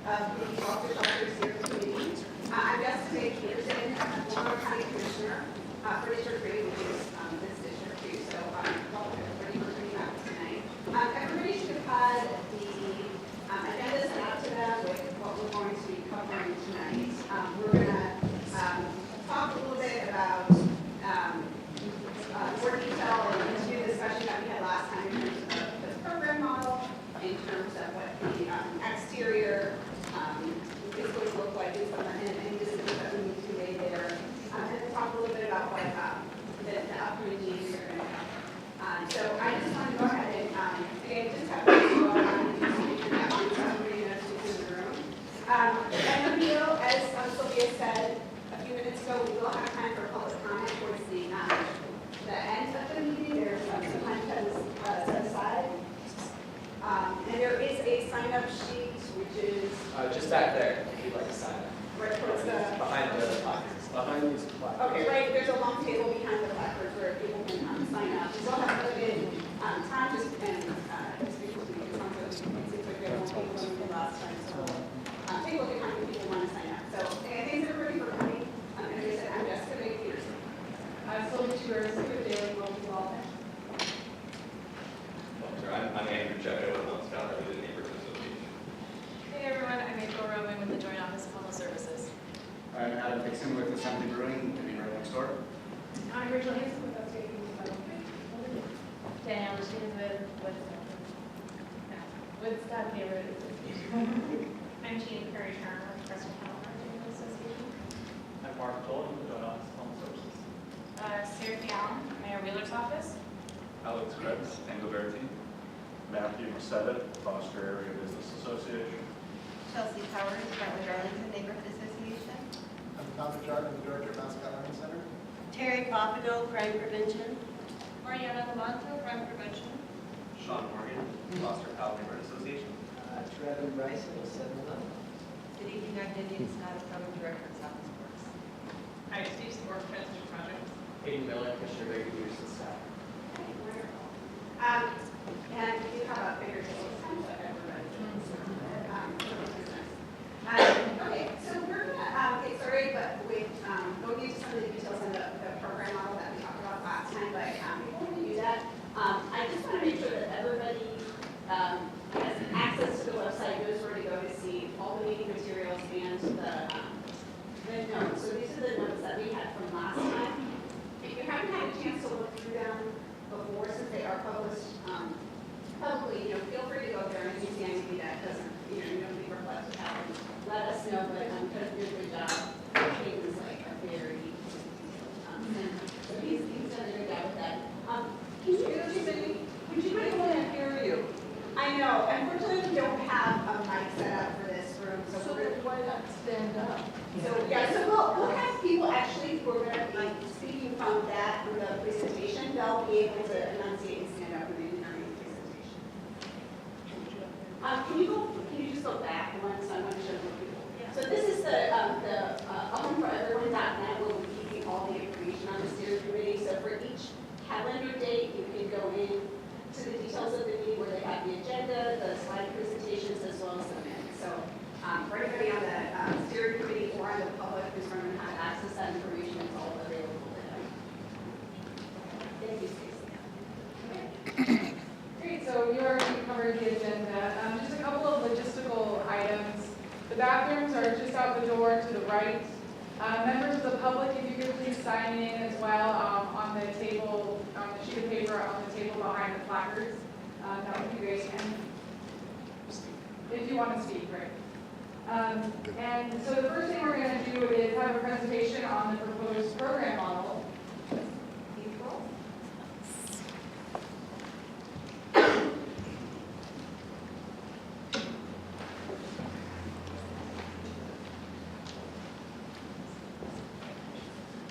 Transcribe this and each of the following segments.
of the Foster Shelter Steering Committee. I'm Jessica Peterson, former county commissioner for District 3, which is this district too. So welcome everybody for coming out tonight. Everybody should have had the agenda sent out to them with what we're going to be covering tonight. We're going to talk a little bit about more detail and into the discussion that we had last time in terms of the program model, in terms of what the exterior is going to look like, and decisions that we need to be made there. And we'll talk a little bit about what the upcoming meetings are going to have. So I just want to go ahead and again, just have to go on and that one, so everybody knows who's in the room. And as Sylvia said a few minutes ago, we will have time for public comment towards the end of the meeting. There's some time that is set aside. And there is a sign-up sheet, which is just back there, if you'd like to sign up. right towards the Behind the placards. Behind these placards. okay, right. There's a long table behind the placards where people can sign up. We will have limited time to spend speakers because it seems like we have more people than we did last time. So take a look at how many people want to sign up. So thanks everybody for coming. As I said, I'm Jessica Peterson. Sylvia Tours with Daily Local Law. I'm Andrew Checo with Mount Scott, I lead the Neighborhood Association. Hey everyone, I'm April Roman with the Joint Office of Homeless Services. I'm Adam Dixon with Assembly Brewing, living right next door. I'm Rachel Hanson with Upstate News. Danielle Machine with Scott Neighborhood Association. I'm Jean Curry Turner with Preston County Neighborhood Association. I'm Mark Tolan with the Joint Office of Homeless Services. Sarah Allen, Mayor Wheeler's office. Alex Krebs, Engelberti. Matthew Musetta, Foster Area Business Association. Chelsea Powers, Brentwood Arlington Neighborhood Association. I'm Tom Jordan, the Director of Mount Scott Learning Center. Terry Coffado, Crime Prevention. Mariana Lamanto, Crime Prevention. Sean Morgan, Foster Powell Neighborhood Association. Trevor Bryson with 7-Eleven. Good evening, I'm Vivian Scott, Program Director of Southeast Works. Hi, Steve Sport, Transition Project. Hayden Miller, Commissioner Baker Peterson staff. And we do have a bigger table this time, so everybody. Okay, so we're going to get started, but with going into some of the details on the program model that we talked about last time. But before we do that, I just want to make sure that everybody has access to the website, knows where to go to see all the meeting materials and the notes. So these are the notes that we had from last time. If you haven't had a chance to look through them before, since they are published publicly, feel free to go there, and if you see anything that doesn't, nobody reflects with that, let us know. But because you're doing a good job, Kate was like a very, so he's done a good job with that. Can you do me? Would you mind to hear you? I know. Unfortunately, we don't have a mic set up for this room, so Why not stand up? so yeah, so we'll have people actually who are going to be speaking from that from the presentation. They'll be able to enunciate and stand up when they during the presentation. Can you just go back one so I want to show more people? Yeah. So this is the homeforeveryone.net where we're keeping all the information on the steering committee. So for each calendar date, you can go in to the details of the meeting where they have the agenda, the slide presentations, as well as the minutes. So for anybody on the steering committee or on the public who's going to have access to that information, it's all available to them. Thank you, Stacey. Great, so you already covered the agenda. Just a couple of logistical items. The bathrooms are just out the door to the right. Members of the public, if you could please sign in as well on the table, on the sheet of paper on the table behind the placards. That would be great. And if you want to speak, right? And so the first thing we're going to do is have a presentation on the proposed program model. April.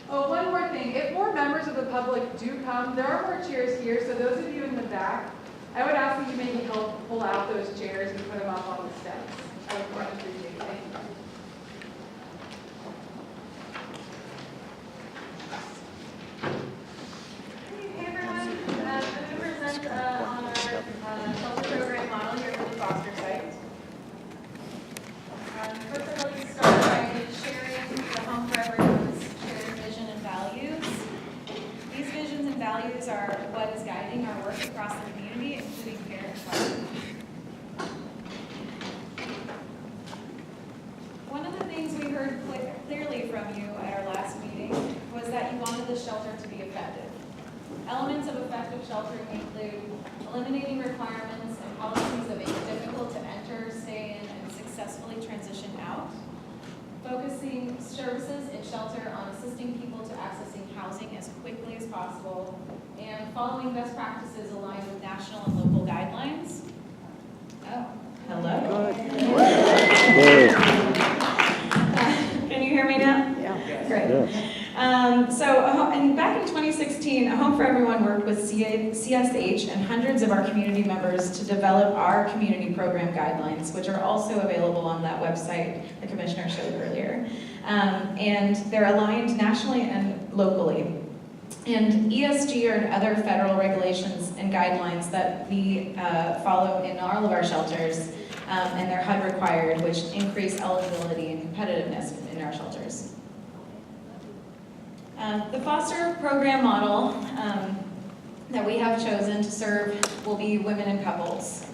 Oh, one more thing. If more members of the public do come, there are more chairs here, so those of you in the back, I would ask that you maybe help pull out those chairs and put them up on the steps. I would much appreciate it. Thank you. Hey everyone, I'm going to present on our shelter program model here for the Foster site. Elements of effective sheltering include eliminating requirements and policies that make it difficult to enter, stay in, and successfully transition out. Focusing services in shelter on assisting people to accessing housing as quickly as possible. And following best practices aligned with national and local guidelines. Oh, hello. Can you hear me now? Yeah. Great. And back in 2016, A Home for Everyone worked with CSH and hundreds of our community members to develop our community program guidelines, which are also available on that website the Commissioner showed earlier. And they're aligned nationally and locally. And ESG are other federal regulations and guidelines that we follow in all of our shelters, and they're HUD required, which increase eligibility and competitiveness in our shelters. The foster program model that we have chosen to serve will be women and couples.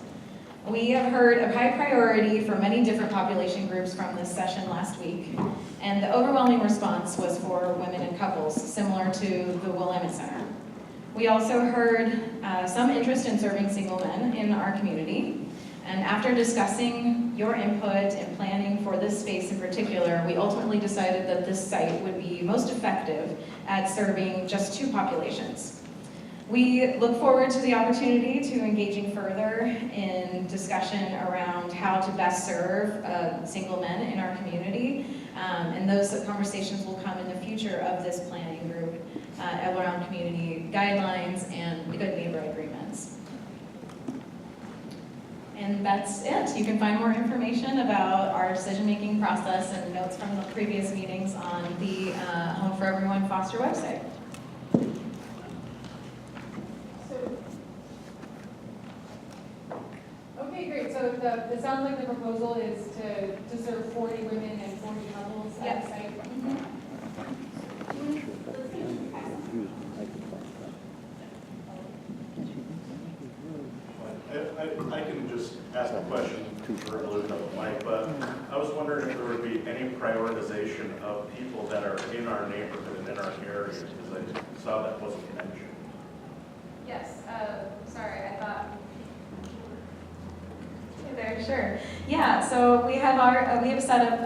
We have heard of high priority for many different population groups from this session last week, and the overwhelming response was for women and couples, similar to the Willamette Center. We also heard some interest in serving single men in our community. And after discussing your input and planning for this space in particular, we ultimately decided that this site would be most effective at serving just two populations. We look forward to the opportunity to engaging further in discussion around how to best serve single men in our community. And those conversations will come in the future of this planning group around community guidelines and good neighbor agreements. And that's it. You can find more information about our decision-making process and notes from the previous meetings on the Home for Everyone Foster website. Okay, great. So it sounds like the proposal is to serve 40 women and 40 couples at the site. I can just ask a question for a little bit of Mike, but I was wondering if there would be any prioritization of people that are in our neighborhood and in our area, because I saw that wasn't mentioned. Yes, sorry, I thought. Hey there, sure. Yeah, so we have set up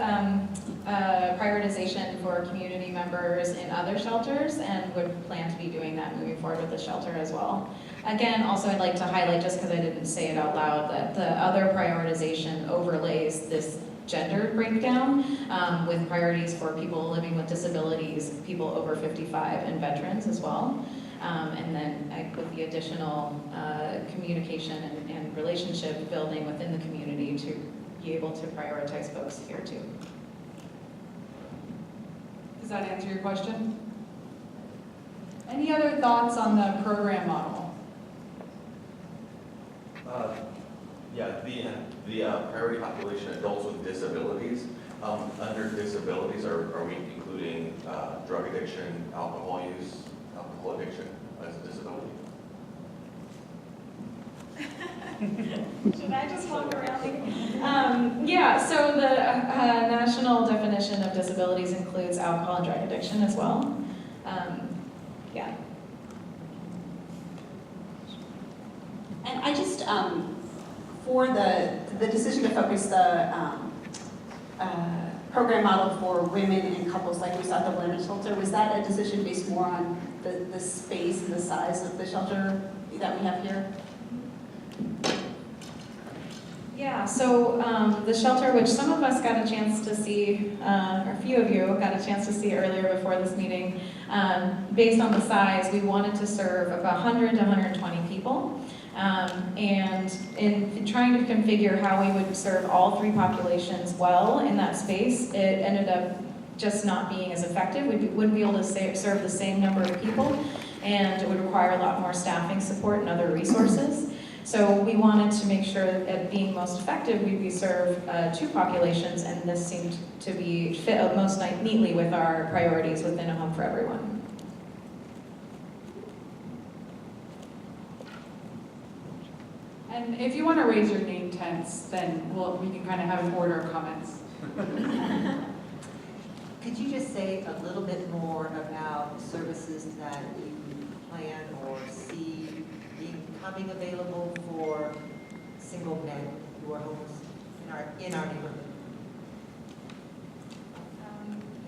prioritization for community members in other shelters and would plan to be doing that moving forward with the shelter as well. Again, also I'd like to highlight, just because I didn't say it out loud, that the other prioritization overlays this gender breakdown with priorities for people living with disabilities, people over 55, and veterans as well. And then with the additional communication and relationship building within the community to be able to prioritize folks here too. Does that answer your question? Any other thoughts on the program model? Yeah, the priority population, adults with disabilities. Under disabilities, are we including drug addiction, alcohol use, alcohol addiction as a disability? Should I just walk around? Yeah, so the national definition of disabilities includes alcohol and drug addiction as well. Yeah. And I just, for the decision to focus the program model for women and couples like we saw at the Willamette shelter, was that a decision based more on the space and the size of the shelter that we have here? Yeah, so the shelter, which some of us got a chance to see, or a few of you got a chance to see earlier before this meeting, based on the size, we wanted to serve about 100 to 120 people. And in trying to configure how we would serve all three populations well in that space, it ended up just not being as effective. We wouldn't be able to serve the same number of people, and it would require a lot more staffing support and other resources. So we wanted to make sure that at being most effective, we serve two populations, and this seemed to be fit most neatly with our priorities within A Home for Everyone. And if you want to raise your name tense, then we can kind of have an order of comments. Could you just say a little bit more about services that you plan or see becoming available for single men who are homeless in our neighborhood?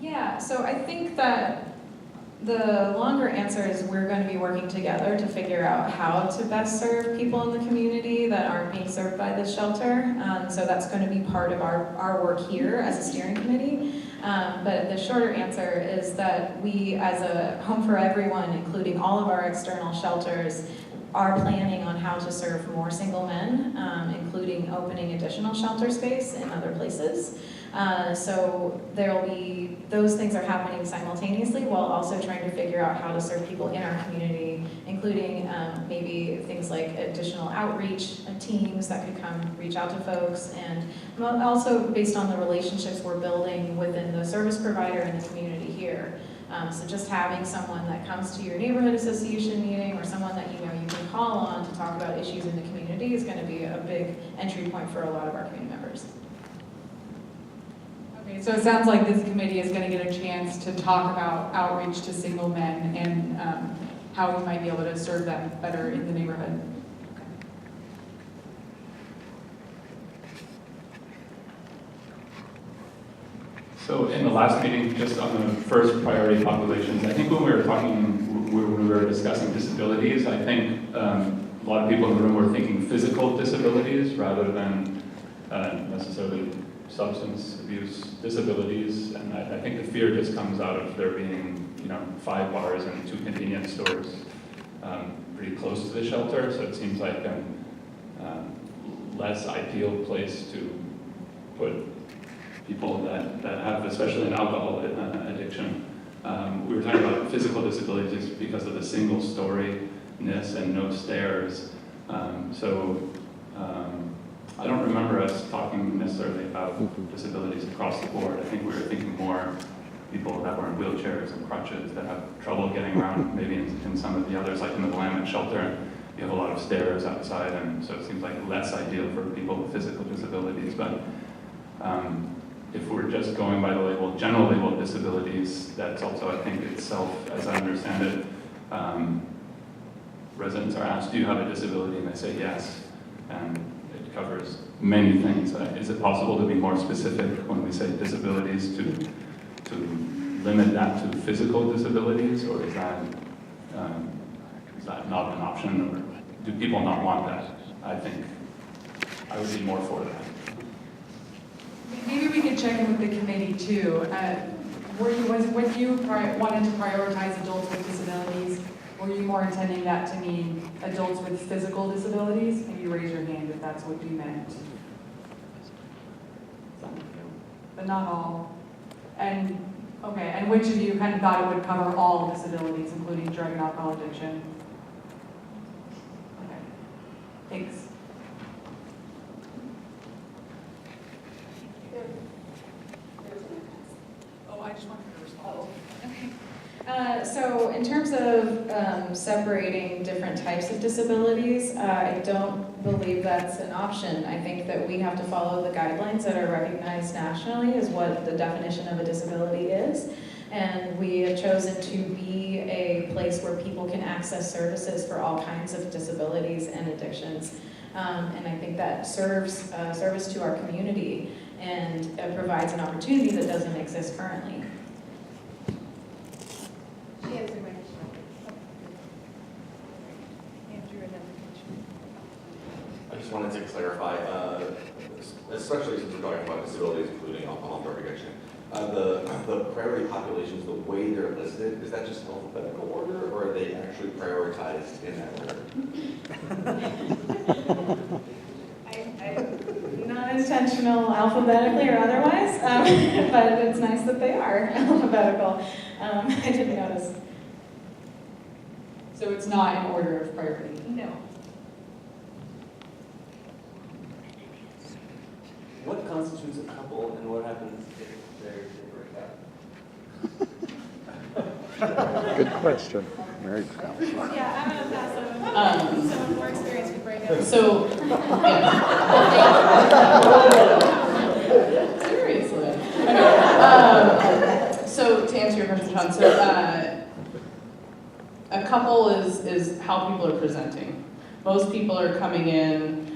Yeah, so I think that the longer answer is we're going to be working together to figure out how to best serve people in the community that aren't being served by this shelter. So that's going to be part of our work here as a steering committee. But the shorter answer is that we, as a Home for Everyone, including all of our external shelters, are planning on how to serve more single men, including opening additional shelter space in other places. So there'll be, those things are happening simultaneously while also trying to figure out how to serve people in our community, including maybe things like additional outreach teams that could come reach out to folks, and also based on the relationships we're building within the service provider and the community here. So just having someone that comes to your neighborhood association meeting or someone that you know you can call on to talk about issues in the community is going to be a big entry point for a lot of our community members. Okay, so it sounds like this committee is going to get a chance to talk about outreach to single men and how we might be able to serve them better in the neighborhood. So in the last meeting, just on the first priority populations, I think when we were talking, when we were discussing disabilities, I think a lot of people in the room were thinking physical disabilities rather than necessarily substance abuse disabilities. And I think the fear just comes out of there being, 5 bars and 2 convenience stores pretty close to the shelter. So it seems like a less ideal place to put people that have, especially an alcohol addiction. We were talking about physical disabilities because of the single storyness and no stairs. I don't remember us talking necessarily about disabilities across the board. I think we were thinking more people that were in wheelchairs and crutches that have trouble getting around, maybe in some of the others, like in the Willamette shelter, you have a lot of stairs outside, and so it seems like less ideal for people with physical disabilities. But if we're just going by the label, general label of disabilities, that's also, I think, itself, as I understand it, residents are asked, do you have a disability? And they say yes, and it covers many things. Is it possible to be more specific when we say disabilities to limit that to physical disabilities, or is that not an option, or do people not want that? I think I would be more for that. Maybe we could check in with the committee too. When you wanted to prioritize adults with disabilities, were you more intending that to mean adults with physical disabilities? Maybe raise your hand if that's what you meant. But not all. And okay, and which of you kind of thought it would cover all disabilities, including drug and alcohol addiction? Okay, thanks. Oh, I just wanted to respond. So in terms of separating different types of disabilities, I don't believe that's an option. I think that we have to follow the guidelines that are recognized nationally as what the definition of a disability is. And we have chosen to be a place where people can access services for all kinds of disabilities and addictions. And I think that serves service to our community and provides an opportunity that doesn't exist currently. I just wanted to clarify, especially since we're talking about disabilities, including alcohol and drug addiction, the priority populations, the way they're listed, is that just alphabetical order, or are they actually prioritized in that order? Not intentional alphabetically or otherwise, but it's nice that they are alphabetical. I didn't notice. So it's not in order of priority? No. What constitutes a couple, and what happens if they break up? Good question. Married couple. Yeah, I'm gonna pass on. Someone more experienced with breakups. Seriously. So to answer your question, Sean, so a couple is how people are presenting. Most people are coming in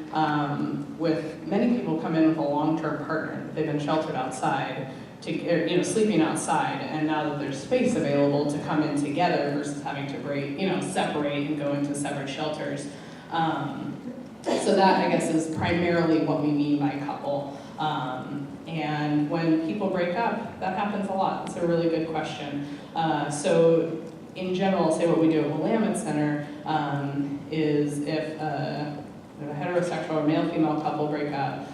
many people come in with a long-term partner. They've been sheltered outside, sleeping outside, and now that there's space available to come in together versus having to separate and go into separate shelters. So that, I guess, is primarily what we mean by couple. And when people break up, that happens a lot. That's a really good question. So in general, say what we do at Willamette Center is if a heterosexual or male-female couple break up,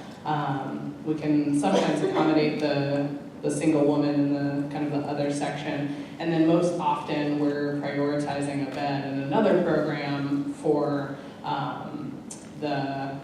we can sometimes accommodate the single woman in the kind of the other section. And then most often we're prioritizing a bed in another program for the